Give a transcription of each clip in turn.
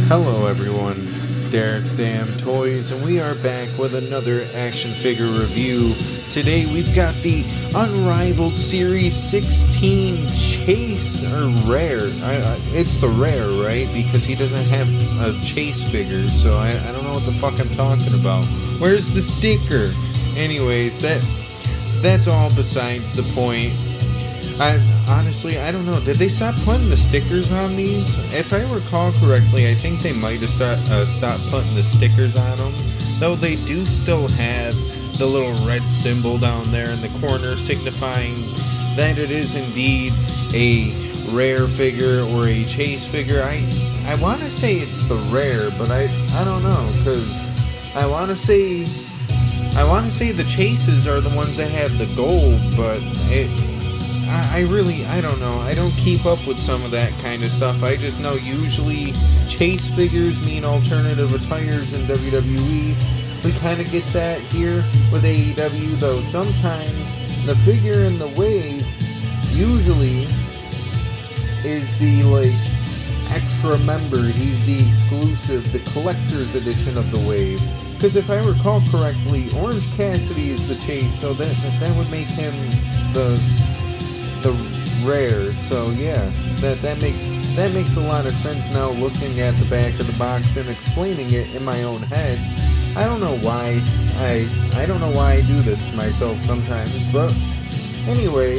Hello everyone, Derek's Damn Toys, and we are back with another action figure review. Today we've got the Unrivaled Series 16 Chase, or Rare. It's the Rare, right? Because he doesn't have a Chase figure, so I don't know what the fuck I'm talking about. Where's the sticker? Anyways, that's all besides the point. Honestly, I don't know. Did they stop putting the stickers on these? If I recall correctly, I think they might have stopped putting the stickers on them. Though they do still have the little red symbol down there in the corner signifying that it is indeed a rare figure or a chase figure. I want to say it's the rare, but I don't know, because I want to say the chases are the ones that have the gold, but I don't know. I don't keep up with some of that kind of stuff. I just know usually chase figures mean alternative attires in WWE. We kind of get that here with AEW, though sometimes the figure in the wave usually is the, extra member. He's the exclusive, the collector's edition of the wave. Because if I recall correctly, Orange Cassidy is the chase, so that would make him the rare. So yeah, that makes a lot of sense now, looking at the back of the box and explaining it in my own head. I don't know why I don't know why I do this to myself sometimes, but anyway,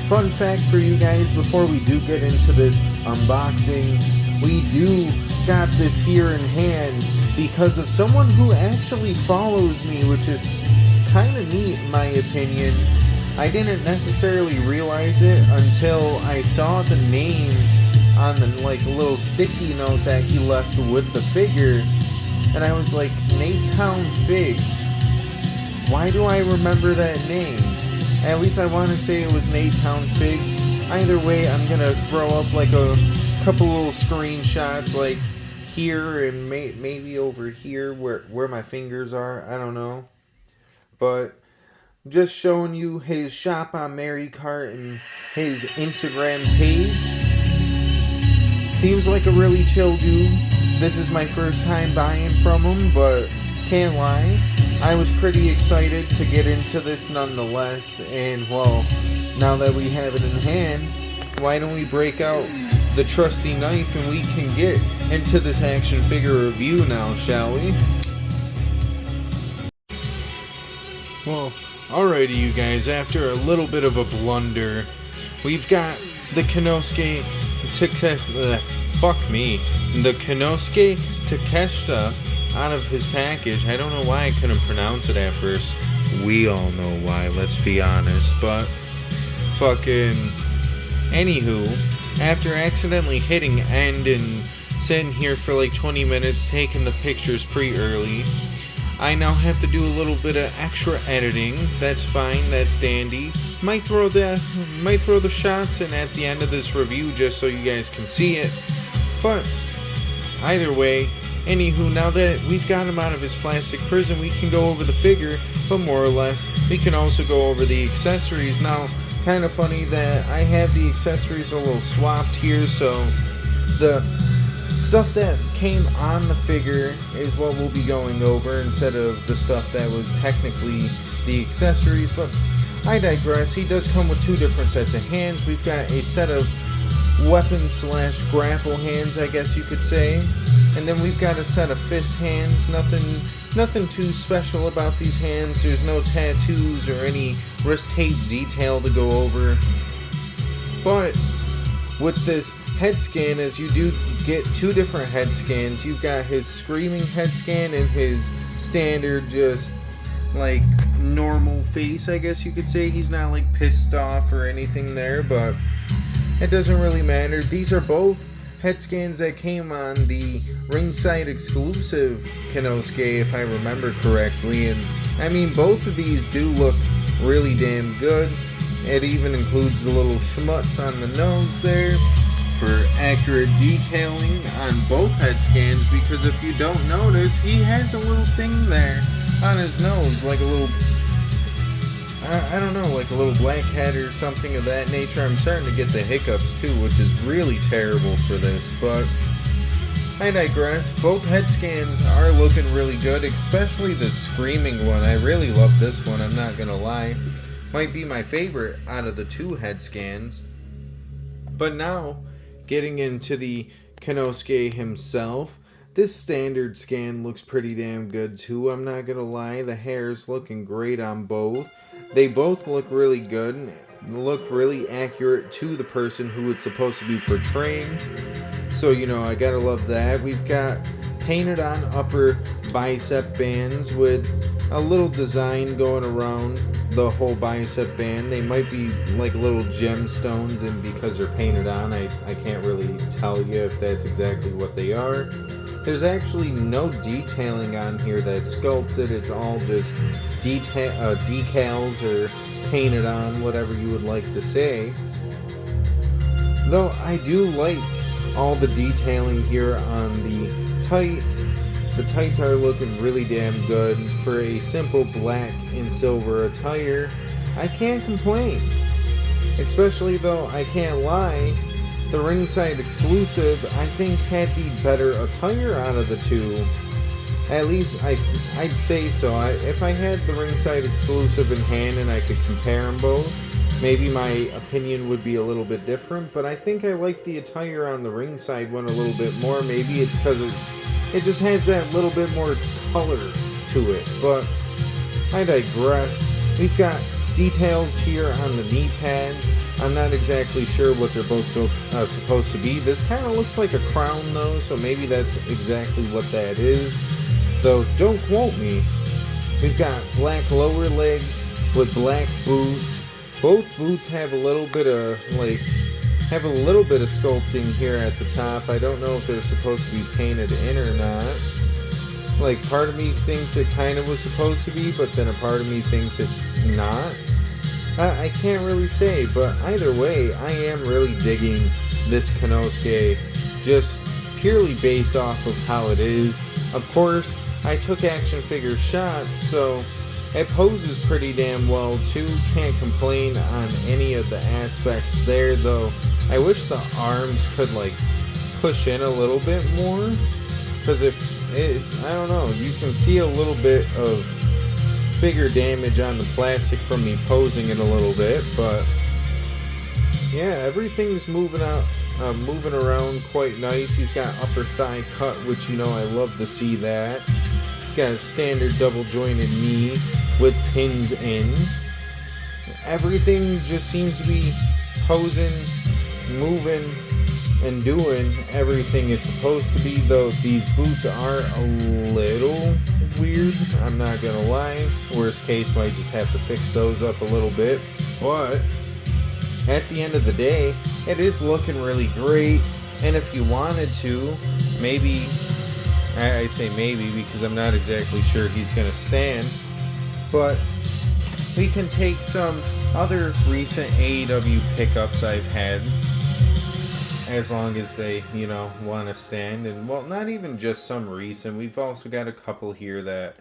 fun fact for you guys before we do get into this unboxing, we do got this here in hand because of someone who actually follows me, which is kind of neat in my opinion. I didn't necessarily realize it until I saw the name on the little sticky note that he left with the figure, and I was like, Natown Figs. Why do I remember that name? At least I want to say it was Natown Figs. Either way, I'm gonna throw up a couple little screenshots here and maybe over here where my fingers are. I don't know, but just showing you his shop on Marycart and his Instagram page. Seems like a really chill dude. This is my first time buying from him, but can't lie, I was pretty excited to get into this nonetheless. And well, now that we have it in hand, why don't we break out the trusty knife and we can get into this action figure review now, shall we? Well, alrighty, you guys, after a little bit of a blunder, we've got the Konosuke Takeshita out of his package. I don't know why I couldn't pronounce it at first. We all know why, let's be honest, but fucking anywho, after accidentally hitting end and sitting here for 20 minutes taking the pictures pretty early, I now have to do a little bit of extra editing. That's fine, that's dandy. Might throw the shots in at the end of this review just so you guys can see it. But either way, anywho, now that we've got him out of his plastic prison, we can go over the figure, but more or less, we can also go over the accessories. Now, kind of funny that I have the accessories a little swapped here, so the stuff that came on the figure is what we'll be going over instead of the stuff that was technically the accessories, but I digress. He does come with two different sets of hands. We've got a set of weapon/grapple hands, I guess you could say, and then we've got a set of fist hands. Nothing too special about these hands. There's no tattoos or any wrist tape detail to go over, but with this head scan, as you do get two different head scans. You've got his screaming head scan and his standard just normal face, I guess you could say. He's not pissed off or anything there, but it doesn't really matter. These are both head scans that came on the ringside exclusive Konosuke, if I remember correctly, and I mean, both of these do look really damn good. It even includes the little schmutz on the nose there for accurate detailing on both head scans, because if you don't notice, he has a little thing there on his nose, like a little, I don't know, like a little black head or something of that nature. I'm starting to get the hiccups too, which is really terrible for this, but I digress. Both head scans are looking really good, especially the screaming one. I really love this one, I'm not gonna lie. Might be my favorite out of the two head scans. But now, getting into the Konosuke himself, this standard scan looks pretty damn good too, I'm not gonna lie. The hair's looking great on both. They both look really good, look really accurate to the person who it's supposed to be portraying. So, I gotta love that. We've got painted on upper bicep bands with a little design going around the whole bicep band. They might be like little gemstones, and because they're painted on, I can't really tell you if that's exactly what they are. There's actually no detailing on here that's sculpted. It's all just decals or painted on, whatever you would like to say. Though I do like all the detailing here on the tights. The tights are looking really damn good for a simple black and silver attire. I can't complain. Especially though, I can't lie, the ringside exclusive, I think, had the better attire out of the two. At least I'd say so. If I had the ringside exclusive in hand and I could compare them both, maybe my opinion would be a little bit different. But I think I like the attire on the ringside one a little bit more. Maybe it's because it just has that little bit more color to it. But I digress. We've got details here on the knee pads. I'm not exactly sure what they're both supposed to be. This kind of looks like a crown though, so maybe that's exactly what that is. Though, don't quote me. We've got black lower legs with black boots. Both boots have a little bit of sculpting here at the top. I don't know if they're supposed to be painted in or not. Like, part of me thinks it kind of was supposed to be, but then a part of me thinks it's not. I can't really say, but either way, I am really digging this Konosuke, just purely based off of how it is. Of course, I took action figure shots, so it poses pretty damn well too. Can't complain on any of the aspects there, though. I wish the arms could push in a little bit more, because I don't know, you can see a little bit of figure damage on the plastic from me posing it a little bit, but yeah, everything's moving around quite nice. He's got upper thigh cut, which I love to see that. Got a standard double jointed knee with pins in. Everything just seems to be posing, moving, and doing everything it's supposed to be, though these boots are a little weird, I'm not gonna lie. Worst case, might just have to fix those up a little bit, but at the end of the day, it is looking really great. And if you wanted to, maybe, I say maybe because I'm not exactly sure he's gonna stand, but we can take some other recent AEW pickups I've had, as long as they, want to stand. And, well, not even just some recent. We've also got a couple here that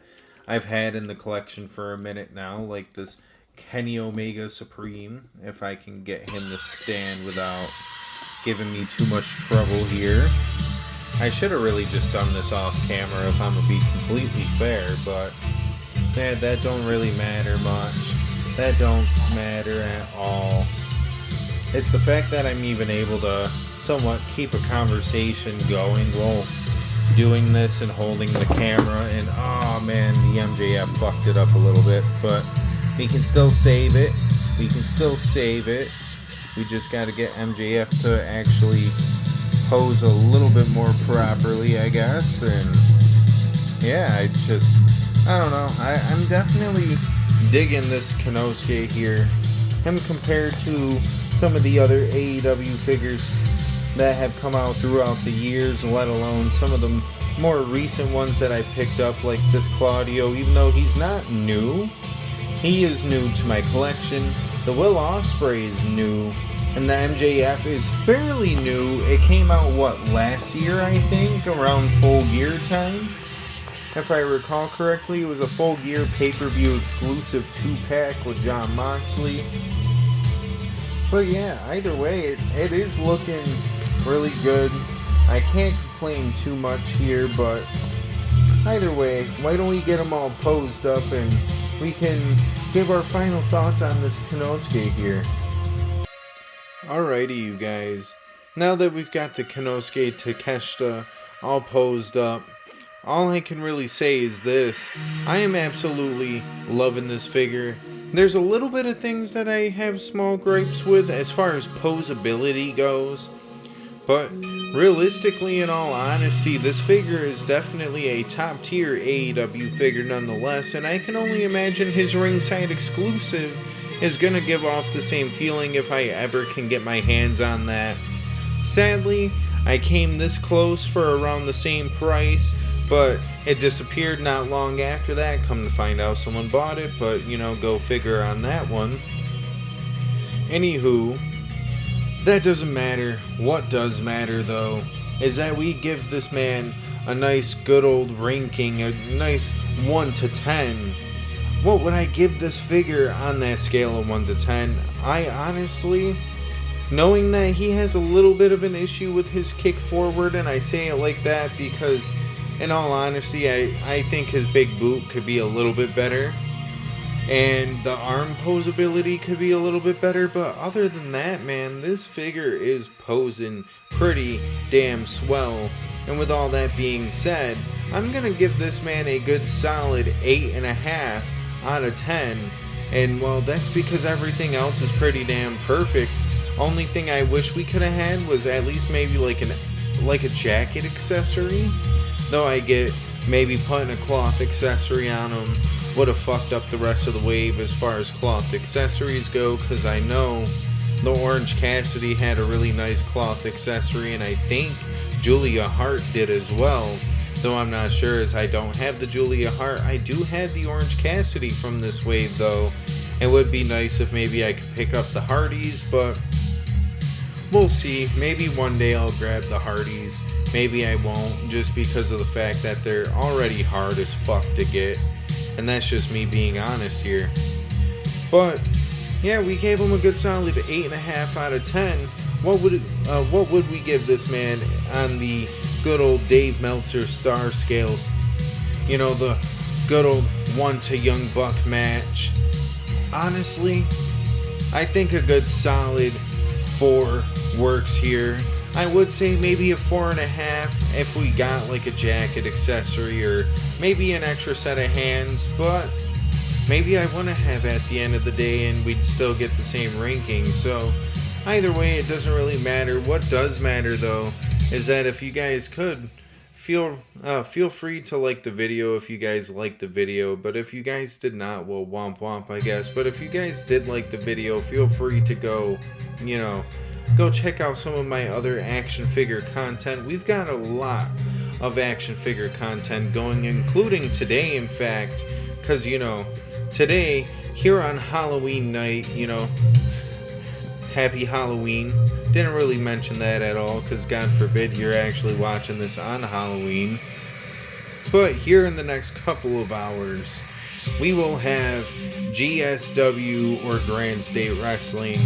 I've had in the collection for a minute now, like this Kenny Omega Supreme, if I can get him to stand without giving me too much trouble here. I should have really just done this off camera if I'm going to be completely fair, but that don't really matter much. That don't matter at all. It's the fact that I'm even able to somewhat keep a conversation going while doing this and holding the camera, and oh man, the MJF fucked it up a little bit, but we can still save it. We just gotta get MJF to actually pose a little bit more properly, I guess. And yeah, I don't know, I'm definitely digging this Konosuke here. Him compared to some of the other AEW figures that have come out throughout the years, let alone some of the more recent ones that I picked up, like this Claudio. Even though he's not new, he is new to my collection. The Will Ospreay is new, and the MJF is fairly new. It came out, last year, I think, around full gear time. If I recall correctly, it was a Full Gear pay-per-view exclusive 2-pack with Jon Moxley. But yeah, either way, it is looking really good. I can't complain too much here, but either way, why don't we get them all posed up and we can give our final thoughts on this Konosuke here. Alrighty, you guys. Now that we've got the Konosuke Takeshita all posed up, all I can really say is this. I am absolutely loving this figure. There's a little bit of things that I have small gripes with as far as posability goes. But realistically, in all honesty, this figure is definitely a top tier AEW figure nonetheless. And I can only imagine his ringside exclusive is going to give off the same feeling if I ever can get my hands on that. Sadly, I came this close for around the same price, but it disappeared not long after that. Come to find out someone bought it, but you know, go figure on that one. Anywho, that doesn't matter. What does matter though is that we give this man a nice good old ranking, a nice 1 to 10. What would I give this figure on that scale of 1 to 10? I honestly, knowing that he has a little bit of an issue with his kick forward, and I say it like that because in all honesty, I think his big boot could be a little bit better. And the arm posability could be a little bit better. But other than that, man, this figure is posing pretty damn swell. And with all that being said, I'm going to give this man a good solid 8.5 out of 10. And well, that's because everything else is pretty damn perfect. Only thing I wish we could have had was at least maybe like a jacket accessory. Though I get maybe putting a cloth accessory on him would have fucked up the rest of the wave as far as cloth accessories go, because I know the Orange Cassidy had a really nice cloth accessory, and I think Julia Hart did as well. Though I'm not sure, as I don't have the Julia Hart. I do have the Orange Cassidy from this wave though. It would be nice if maybe I could pick up the Hardys, but we'll see. Maybe one day I'll grab the Hardys. Maybe I won't, just because of the fact that they're already hard as fuck to get. And that's just me being honest here. But yeah, we gave him a good solid 8.5 out of 10. What would we give this man on the good old Dave Meltzer star scales? You know, the good old 1 to Young Buck match. Honestly, I think a good solid 4 works here. I would say maybe a 4.5 if we got like a jacket accessory or maybe an extra set of hands, but maybe I want to have at the end of the day and we'd still get the same ranking. So either way, it doesn't really matter. What does matter though is that if you guys could feel free to like the video if you guys liked the video, but if you guys did not, well, womp womp I guess. But if you guys did like the video, feel free to go check out some of my other action figure content. We've got a lot of action figure content going, including today, in fact, because, today, here on Halloween night, happy Halloween. Didn't really mention that at all, because God forbid you're actually watching this on Halloween. But here in the next couple of hours, we will have GSW, or Grand State Wrestling,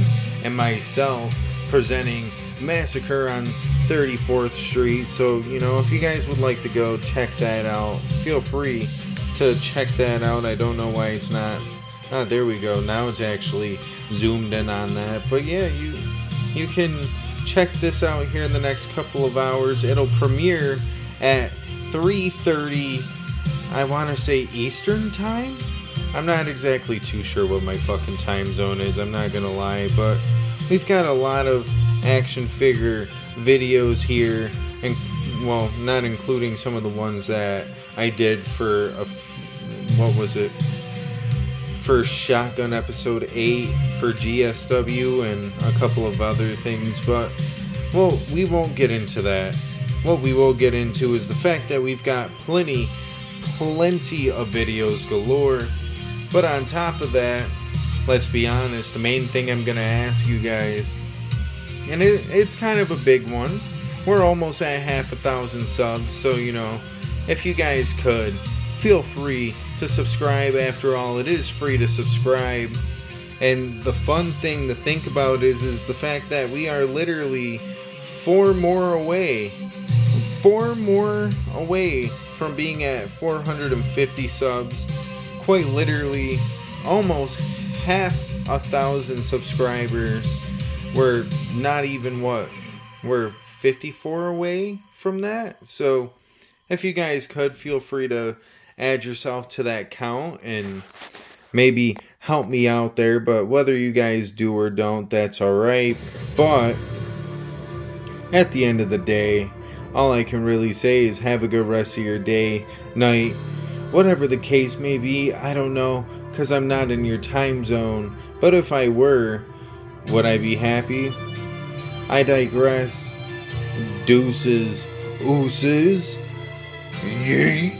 and myself presenting Massacre on 34th Street. So, if you guys would like to go check that out, feel free to check that out. I don't know why it's not. Oh, there we go. Now it's actually zoomed in on that. But yeah, you can check this out here in the next couple of hours. It'll premiere at 3:30, I want to say Eastern time? I'm not exactly too sure what my fucking time zone is, I'm not gonna lie, but we've got a lot of action figure videos here, and well, not including some of the ones that I did for for Shotgun episode 8 for GSW and a couple of other things, but well, we won't get into that. What we will get into is the fact that we've got plenty of videos galore. But on top of that, let's be honest, the main thing I'm going to ask you guys, and it's kind of a big one. We're almost at 1,000 subs, so if you guys could, feel free to subscribe. After all, it is free to subscribe. And the fun thing to think about is the fact that we are literally 4 more away from being at 450 subs. Quite literally, almost half 1,000 subscribers. We're not even we're 54 away from that. So if you guys could, feel free to add yourself to that count and maybe help me out there. But whether you guys do or don't, that's alright. But at the end of the day, all I can really say is have a good rest of your day, night, whatever the case may be. I don't know, because I'm not in your time zone. But if I were, would I be happy? I digress. Deuces, ooses, yeet.